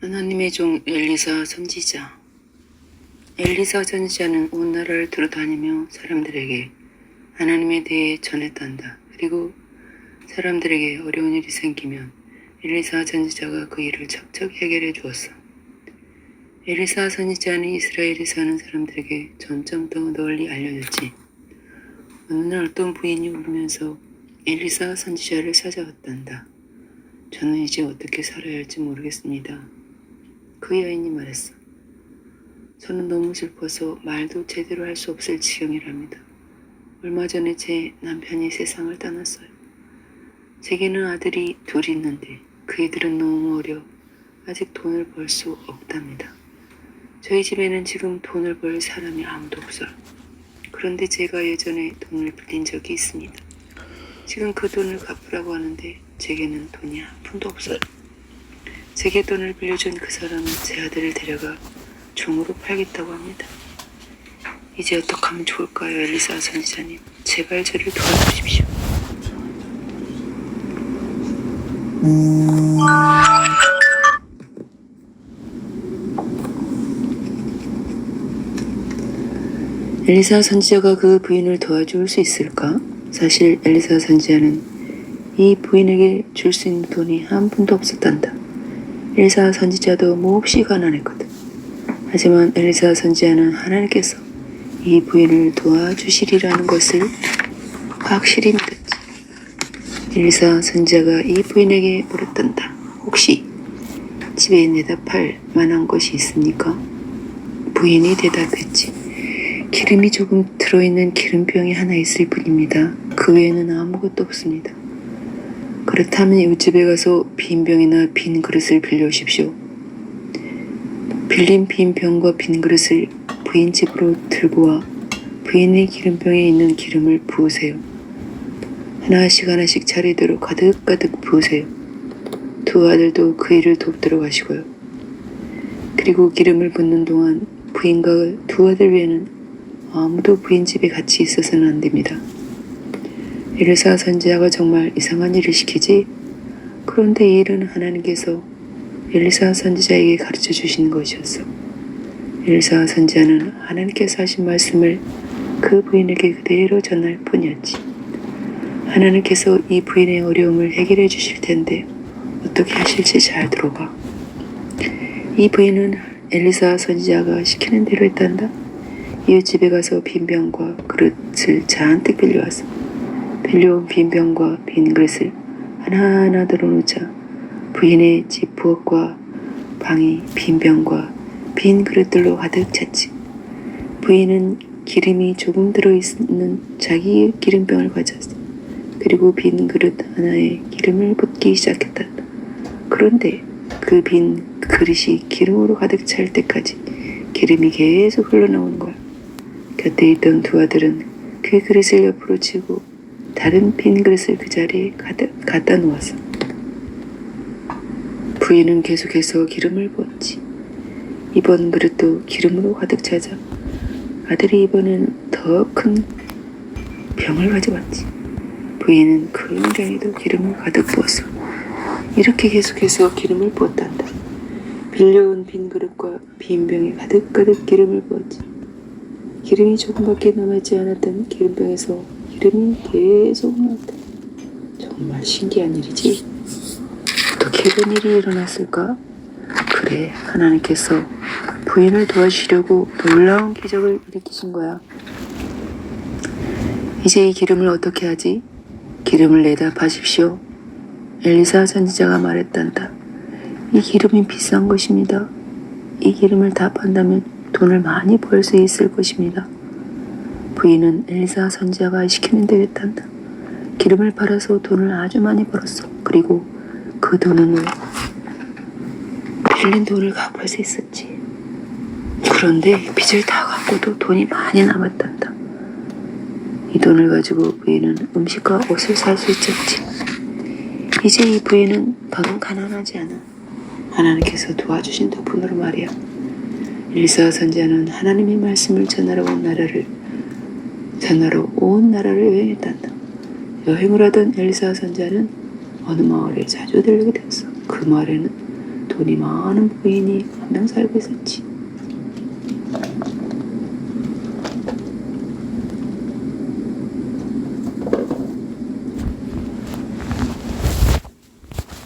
하나님의 종 엘리사 선지자. 엘리사 선지자는 온 나라를 돌아다니며 사람들에게 하나님에 대해 전했단다. 그리고 사람들에게 어려운 일이 생기면 엘리사 선지자가 그 일을 척척 해결해 주었어. 엘리사 선지자는 이스라엘에 사는 사람들에게 점점 더 널리 알려졌지. 어느 날 어떤 부인이 울면서 엘리사 선지자를 찾아왔단다. 저는 이제 어떻게 살아야 할지 모르겠습니다. 그 여인이 말했어. 저는 너무 슬퍼서 말도 제대로 할 수 없을 지경이랍니다. 얼마 전에 제 남편이 세상을 떠났어요. 제게는 아들이 둘이 있는데 그이들은 너무 어려 아직 돈을 벌 수 없답니다. 저희 집에는 지금 돈을 벌 사람이 아무도 없어요. 그런데 제가 예전에 돈을 빌린 적이 있습니다. 지금 그 돈을 갚으라고 하는데 제게는 돈이 한 푼도 없어요. 제게 돈을 빌려준 그 사람은 제 아들을 데려가 종으로 팔겠다고 합니다. 이제 어떻게 하면 좋을까요, 엘리사 선지자님? 제발 저를 도와주십시오. 엘리사 선지자가 그 부인을 도와줄 수 있을까? 사실 엘리사 선지자는 이 부인에게 줄 수 있는 돈이 한 푼도 없었단다. 엘리사 선지자도 몹시 가난했거든. 하지만 엘리사 선지자는 하나님께서 이 부인을 도와주시리라는 것을 확실히 믿었지. 엘리사 선지자가 이 부인에게 물었단다. 혹시 집에 내다 팔 만한 것이 있습니까? 부인이 대답했지. 기름이 조금 들어있는 기름병이 하나 있을 뿐입니다. 그 외에는 아무것도 없습니다. 그렇다면 이웃집에 가서 빈 병이나 빈 그릇을 빌려오십시오. 빌린 빈 병과 빈 그릇을 부인 집으로 들고 와 부인의 기름병에 있는 기름을 부으세요. 하나씩 하나씩 차례대로 가득가득 부으세요. 두 아들도 그 일을 돕도록 하시고요. 그리고 기름을 붓는 동안 부인과 두 아들 외에는 아무도 부인 집에 같이 있어서는 안 됩니다. 엘리사 선지자가 정말 이상한 일을 시키지? 그런데 이 일은 하나님께서 엘리사 선지자에게 가르쳐 주신 것이었어. 엘리사 선지자는 하나님께서 하신 말씀을 그 부인에게 그대로 전할 뿐이었지. 하나님께서 이 부인의 어려움을 해결해 주실 텐데 어떻게 하실지 잘 들어봐. 이 부인은 엘리사 선지자가 시키는 대로 했단다. 이웃집에 가서 빈 병과 그릇을 잔뜩 빌려와서 빌려온 빈 병과 빈 그릇을 하나하나 들어놓자 부인의 집 부엌과 방이 빈 병과 빈 그릇들로 가득 찼지. 부인은 기름이 조금 들어있는 자기의 기름병을 가졌어. 그리고 빈 그릇 하나에 기름을 붓기 시작했다. 그런데 그 빈 그릇이 기름으로 가득 찰 때까지 기름이 계속 흘러나오는 거야. 곁에 있던 두 아들은 그 그릇을 옆으로 치고 다른 빈 그릇을 그 자리에 갖다 놓았어. 부인은 계속해서 기름을 부었지. 이번 그릇도 기름으로 가득 차자 아들이 이번에는 더 큰 병을 가져왔지. 부인은 큰 병에도 기름을 가득 부었어. 이렇게 계속해서 기름을 부었단다. 빌려온 빈 그릇과 빈 병에 가득가득 기름을 부었지. 기름이 조금밖에 남았지 않았던 기름병에서 기름이 계속 나왔다. 정말 신기한 일이지. 어떻게 이런 일이 일어났을까? 그래, 하나님께서 부인을 도와주시려고 놀라운 기적을 일으키신 거야. 이제 이 기름을 어떻게 하지? 기름을 내다 파십시오. 엘리사 선지자가 말했단다. 이 기름이 비싼 것입니다. 이 기름을 다 판다면 돈을 많이 벌 수 있을 것입니다. 부인은 엘리사 선지자가 시키는 대로 했단다. 기름을 팔아서 돈을 아주 많이 벌었어. 그리고 그 돈으로 빌린 돈을 갚을 수 있었지. 그런데 빚을 다 갚고도 돈이 많이 남았단다. 이 돈을 가지고 부인은 음식과 옷을 살 수 있었지. 이제 이 부인은 더는 가난하지 않아. 하나님께서 도와주신 덕분으로 말이야. 엘리사 선지자는 하나님의 말씀을 전하러 온 나라를 여행했단다. 여행을 하던 엘리사 선지자는 어느 마을에 자주 들르게 되었어. 그 마을에는 돈이 많은 부인이 한 명 살고 있었지.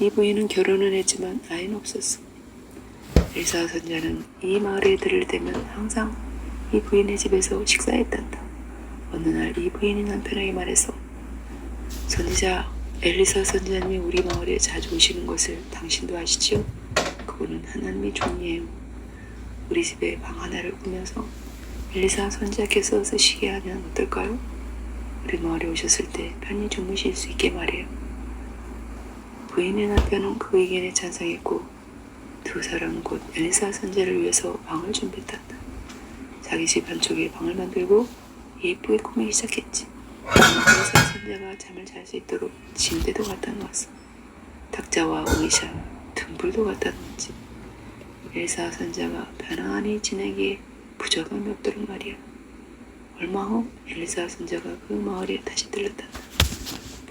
이 부인은 결혼은 했지만 아이는 없었어. 엘사 선자는 이 마을에 들을 때면 항상 이 부인의 집에서 식사했단다. 어느 날 이 부인이 남편에게 말했어. 선지자 엘리사 선지자님이 우리 마을에 자주 오시는 것을 당신도 아시지요? 그분은 하나님의 종이에요. 우리 집에 방 하나를 꾸며서 엘리사 선지자께서 쓰시게 하면 어떨까요? 우리 마을에 오셨을 때 편히 주무실 수 있게 말해요. 부인의 남편은 그 의견에 찬성했고 두 사람은 곧 엘리사 선지자를 위해서 방을 준비했단다. 자기 집 한쪽에 방을 만들고 예쁘게 꾸미기 시작했지. 엘리사 선지자가 잠을 잘 수 있도록 침대도 갖다 놓았어. 탁자와 의자, 등불도 갖다 놓았지. 엘리사 선지자가 편안히 지내기에 부족함이 없도록 말이야. 얼마 후 엘리사 선지자가 그 마을에 다시 들렀단다.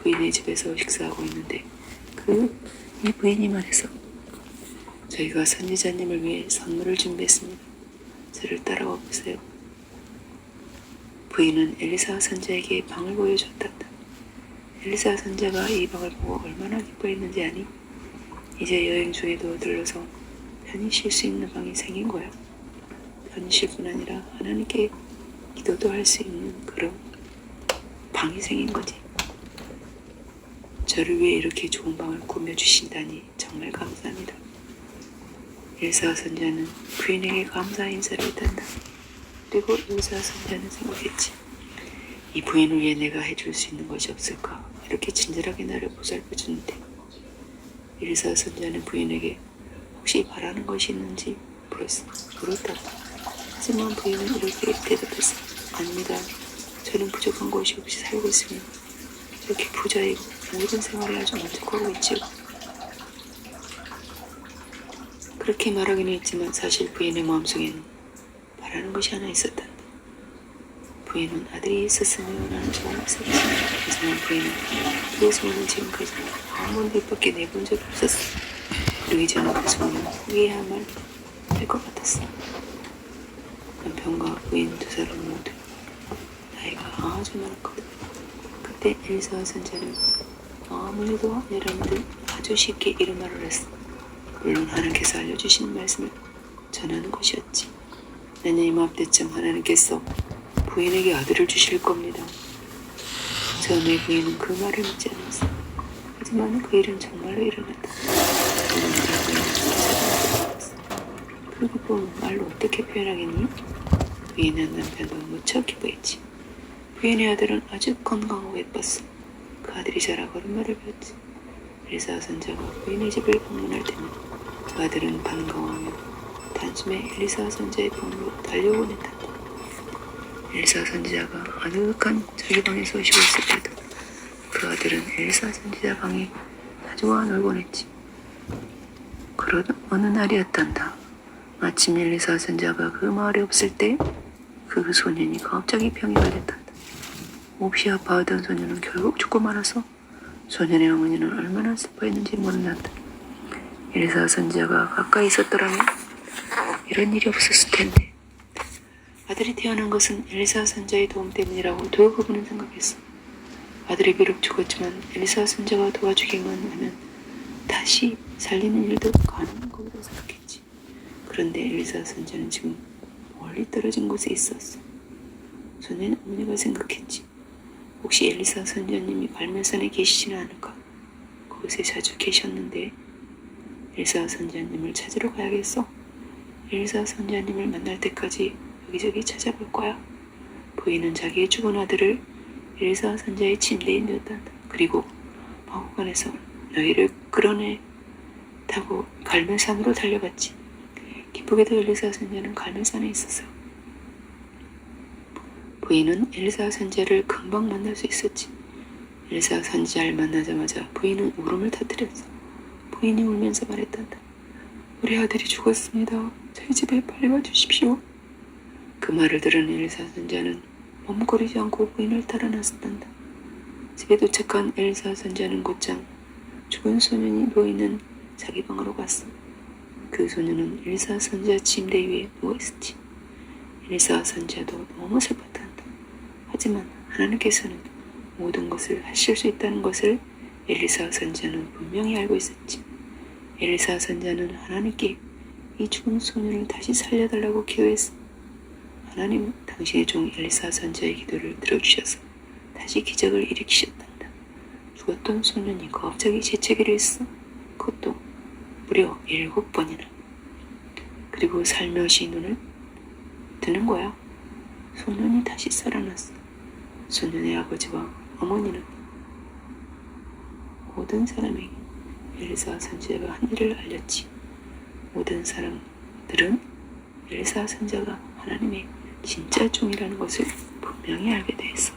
부인의 집에서 식사하고 있는데 이 부인이 말해서 저희가 선지자님을 위해 선물을 준비했습니다. 저를 따라와 보세요. 부인은 엘리사 선지자에게 방을 보여줬단다. 엘리사 선지자가 이 방을 보고 얼마나 기뻐했는지 아니? 이제 여행 중에도 들러서 편히 쉴 수 있는 방이 생긴 거야. 편히 쉴 뿐 아니라 하나님께 기도도 할 수 있는 그런 방이 생긴 거지. 저를 위해 이렇게 좋은 방을 꾸며주신다니 정말 감사합니다. 엘사 선지자는 부인에게 감사 인사를 했단다. 그리고 엘사 선지자는 생각했지. 이 부인을 위해 내가 해줄 수 있는 것이 없을까? 이렇게 친절하게 나를 보살펴주는데. 엘사 선지자는 부인에게 혹시 바라는 것이 있는지 물었다고. 하지만 부인은 이렇게 대답했어. 아닙니다. 저는 부족한 것이 없이 살고 있습니다. 이렇게 부자이고 모든 생활에 아주 만족하고 있지요. 그렇게 말하기는 했지만 사실 부인의 마음속에는 바라는 것이 하나 있었다. 부인은 아들이 있었으면 하는 소원이 있었지. 하지만 부인은 그 소원은 지금까지 한 번도 입 밖에 내본 적이 없었어. 그러기 전에 그 소원은 포기해야만 할 것 같았어. 남편과 부인 두 사람 모두 나이가 아주 많았거든. 그때 엘사 선지자는 아무 일도 아니라는 듯 아주 쉽게 이런 말을 했어. 물론 하나님께서 알려주시는 말씀을 전하는 것이었지. 내년 이맘때쯤 하나님께서 부인에게 아들을 주실 겁니다. 전에 부인은 그 말을 믿지 않았어. 하지만 그 일은 정말로 일어났다. 그 기쁨은 말로 어떻게 표현하겠니? 부인은 남편도 무척 기뻐했지. 부인의 아들은 아주 건강하고 예뻤어. 그 아들이 자라고 말을 배웠지. 엘사 선지자가 부인의 집을 방문할 때는 그 아들은 반가워하며 단숨에 엘리사 선지자의 방으로 달려오곤 했다. 엘사 선지자가 아늑한 자기 방에서 쉬고 있을 때도 그 아들은 엘사 선지자 방에 자주 와 놀곤 했지. 그러던 어느 날이었단다. 마침 엘리사 선지자가 그 마을에 없을 때 그 소년이 갑자기 병이 걸렸단다. 몹시 아파하던 소년은 결국 죽고 말아서 소년의 어머니는 얼마나 슬퍼했는지 모른단다. 엘리사 선지자가 가까이 있었더라면 이런 일이 없었을 텐데. 아들이 태어난 것은 엘리사 선지자의 도움 때문이라고 두 그분은 생각했어. 아들이 비록 죽었지만 엘리사 선지자가 도와주기만 하면 다시 살리는 일도 가능한 거라고 생각했지. 그런데 엘리사 선지자는 지금 멀리 떨어진 곳에 있었어. 소년 어머니가 생각했지. 혹시 엘리사 선지자님이 갈멜산에 계시지는 않을까? 그곳에 자주 계셨는데 엘리사 선지자님을 찾으러 가야겠어. 엘리사 선지자님을 만날 때까지 여기저기 찾아볼 거야. 부인은 자기의 죽은 아들을 엘리사 선지자의 침대에 누웠단다. 그리고 마구간에서 너희를 끌어내 타고 갈멜산으로 달려갔지. 기쁘게도 엘리사 선지자는 갈멜산에 있었어. 부인은 엘리사 선지자를 금방 만날 수 있었지. 엘리사 선지자를 만나자마자 부인은 울음을 터뜨렸어. 부인이 울면서 말했단다. 우리 아들이 죽었습니다. 저희 집에 빨리 와주십시오. 그 말을 들은 엘리사 선지자는 머뭇거리지 않고 부인을 따라 나섰단다. 집에 도착한 엘리사 선지자는 곧장 죽은 소년이 누워있는 자기 방으로 갔어. 그 소녀는 엘리사 선지자 침대 위에 누워있었지. 엘리사 선지자도 너무 슬펐단다. 하지만 하나님께서는 모든 것을 하실 수 있다는 것을 엘리사 선지자는 분명히 알고 있었지. 엘리사 선지자는 하나님께 이 죽은 소년을 다시 살려달라고 기도했어. 하나님은 당신의 종 엘리사 선지자의 기도를 들어주셔서 다시 기적을 일으키셨단다. 죽었던 소년이 갑자기 재채기를 했어. 그것도 무려 7번이나. 그리고 살며시 눈을 뜨는 거야. 소년이 다시 살아났어. 소년의 아버지와 어머니는 모든 사람에게 엘리사 선지자가 한 일을 알렸지. 모든 사람들은 엘리사 선지자가 하나님의 진짜 종이라는 것을 분명히 알게 되었어.